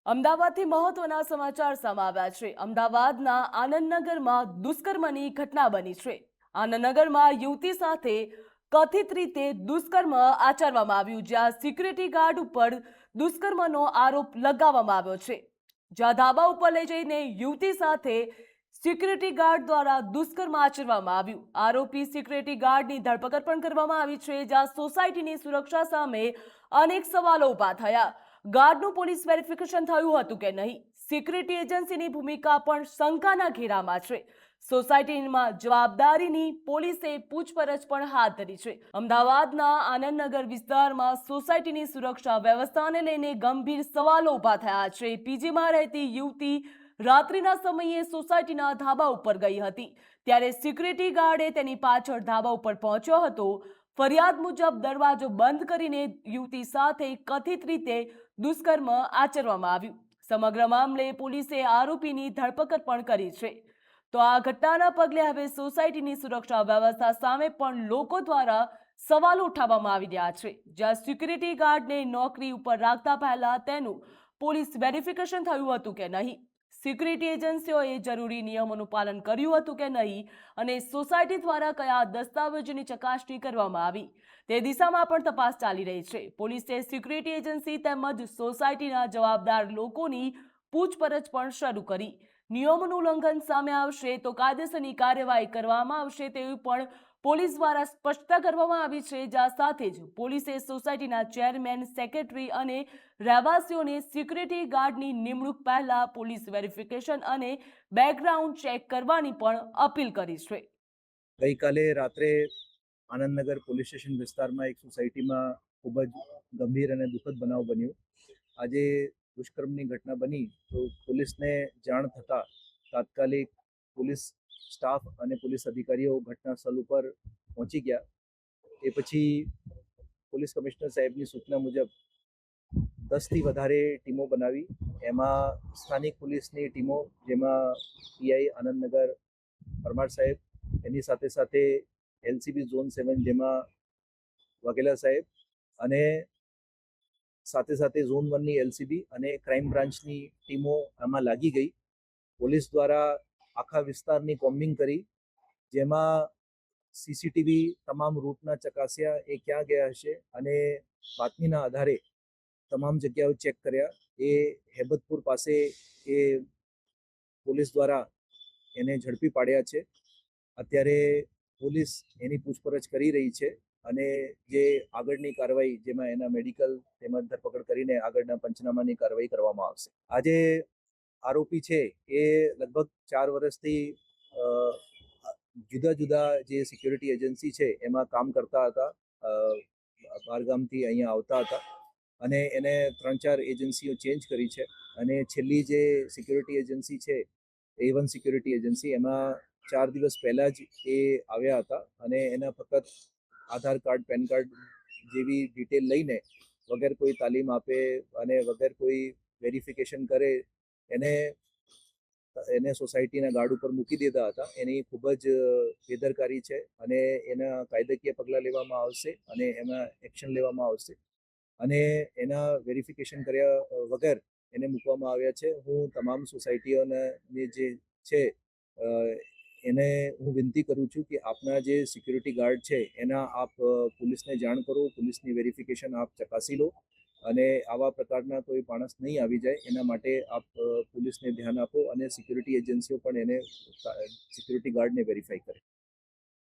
અમદાવાદથી મહત્વના સમાચાર સામે આવ્યા છે। અમદાવાદના આનંદનગરમાં દુષ્કર્મની ઘટના બની છે। આનંદનગરમાં યુવતી સાથે કથિત રીતે દુષ્કર્મ આચરવામાં આવ્યું, જ્યાં સિક્યુરિટી ગાર્ડ ઉપર દુષ્કર્મનો આરોપ લગાવવામાં આવ્યો છે। જ્યાં ધાબા ઉપર લઈ જઈને યુવતી સાથે સિક્યુરિટી ગાર્ડ દ્વારા દુષ્કર્મ આચરવામાં આવ્યું। આરોપી સિક્યુરિટી ગાર્ડની ધરપકડ પણ કરવામાં આવી છે, જ્યાં સોસાયટીની સુરક્ષા સામે અનેક સવાલો ઊભા થયા। ગાર્ડનું પોલીસ વેરિફિકેશન થયું હતું કે નહીં? સિક્યુરિટી એજન્સીની ભૂમિકા પણ શંકાના ઘેરામાં છે। સોસાયટીમાં જવાબદારીની પોલીસે પૂછપરછ પણ હાથ ધરી છે। અમદાવાદના આનંદનગર વિસ્તારમાં સોસાયટીની સુરક્ષા વ્યવસ્થાને લઈને ગંભીર સવાલો ઊભા થયા છે। પીજીમાં રહેતી યુવતી રાત્રિના સમયે સોસાયટીના ધાબા ઉપર ગઈ હતી, ત્યારે સિક્યુરિટી ગાર્ડે તેની પાછળ ધાબા ઉપર પહોંચ્યો હતો। ફરિયાદ મુજબ દરવાજો બંધ કરીને યુવતી સાથે કથિત રીતે દુષ્કર્મ આચરવામાં આવ્યું। સમગ્ર મામલે પોલીસે આરોપીની ધરપકડ પણ કરી છે। તો આ ઘટનાના પગલે હવે સોસાયટીની સુરક્ષા વ્યવસ્થા સામે પણ લોકો દ્વારા સવાલો ઉઠાવવામાં આવી રહ્યા છે। જ્યાં સિક્યુરિટી ગાર્ડને નોકરી ઉપર રાખતા પહેલા તેનું પોલીસ વેરિફિકેશન થયું હતું કે નહીં, સિક્યુરિટી એજન્સીઓએ જરૂરી નિયમોનું પાલન કર્યું હતું કે નહીં, અને સોસાયટી દ્વારા કયા દસ્તાવેજોની ચકાસણી કરવામાં આવી, તે દિશામાં પણ તપાસ ચાલી રહી છે। પોલીસે સિક્યુરિટી એજન્સી તેમજ સોસાયટીના જવાબદાર લોકોની પૂછપરછ પણ શરૂ કરી। નિયમોનું ઉલ્લંઘન સામે આવશે તો કાયદેસરની કાર્યવાહી કરવામાં આવશે તેવી પણ પોલીસ દ્વારા સ્પષ્ટતા કરવામાં આવી છે। જ્યાં સાથે જ પોલીસે સોસાયટીના ચેરમેન, સેક્રેટરી અને રહેવાસીઓને સિક્યુરિટી ગાર્ડની નિમણૂક પહેલા પોલીસ વેરિફિકેશન અને બેકગ્રાઉન્ડ ચેક કરવાની પણ અપીલ કરી છે। ગઈકાલે રાત્રે આનંદનગર પોલીસ સ્ટેશન વિસ્તારમાં એક સોસાયટીમાં ખૂબ જ ગંભીર અને દુઃખદ બનાવ બન્યો। આજે દુષ્કર્મની ઘટના બની તો પોલીસને જાણ થતાં તાત્કાલિક પોલીસ સ્ટાફ અને પોલીસ અધિકારીઓ ઘટના સ્થળ ઉપર પહોંચી ગયા। એ પછી પોલીસ કમિશનર સાહેબની સૂચના મુજબ 10થી વધારે ટીમો બનાવી। એમાં સ્થાનિક પોલીસની ટીમો, જેમાં પીઆઈ આનંદનગર પરમાર સાહેબ, એની સાથે સાથે એલસીબી ઝોન 7 જેમાં વાઘેલા સાહેબ, અને સાથે સાથે ઝોન 1ની એલસીબી અને ક્રાઇમ બ્રાન્ચની ટીમો આમાં લાગી ગઈ। પોલીસ દ્વારા આખા વિસ્તારની કોમ્બિંગ કરી, જેમાં સીસીટીવી તમામ રૂટના ચકાસ્યા, એ ક્યાં ગયા હશે, અને બાતમીના આધારે તમામ જગ્યાઓ ચેક કર્યા। એ હેબતપુર પાસે એ પોલીસ દ્વારા એને ઝડપી પાડ્યા છે। અત્યારે પોલીસ એની પૂછપરછ કરી રહી છે અને જે આગળની કાર્યવાહી, જેમાં એના મેડિકલ તેમજ ધરપકડ કરીને આગળના પંચનામાની કાર્યવાહી કરવામાં આવશે। આજે આરોપી છે એ લગભગ 4 વર્ષથી જુદા જુદા જે સિક્યુરિટી એજન્સી છે એમાં કામ કરતા હતા। બહારગામથી અહીંયા આવતા હતા અને એને 3-4 એજન્સીઓ ચેન્જ કરી છે, અને છેલ્લી જે સિક્યુરિટી એજન્સી છે A1 સિક્યુરિટી એજન્સી, એમાં 4 દિવસ પહેલાં જ એ આવ્યા હતા અને એના ફક્ત આધાર કાર્ડ, પેન કાર્ડ જેવી ડિટેલ લઈને વગર કોઈ તાલીમ આપે અને વગર કોઈ વેરિફિકેશન કરે એને સોસાયટીના ગાર્ડ ઉપર મૂકી દીધા હતા। એની ખૂબ જ બેદરકારી છે અને એના કાયદાકીય પગલાં લેવામાં આવશે અને એમાં એક્શન લેવામાં આવશે, અને એના વેરિફિકેશન કર્યા વગર એને મૂકવામાં આવ્યા છે। હું તમામ સોસાયટીઓને જે છે એને હું વિનંતી કરું છું કે આપના જે સિક્યુરિટી ગાર્ડ છે એના આપ પોલીસને જાણ કરો, પોલીસની વેરિફિકેશન આપ ચકાસી લો, અને આવા પ્રકારના કોઈ માણસ નહીં આવી જાય એના માટે આપ પોલીસને ધ્યાન આપો, અને સિક્યુરિટી એજન્સીઓ પણ એને સિક્યુરિટી ગાર્ડને વેરીફાઈ કરે।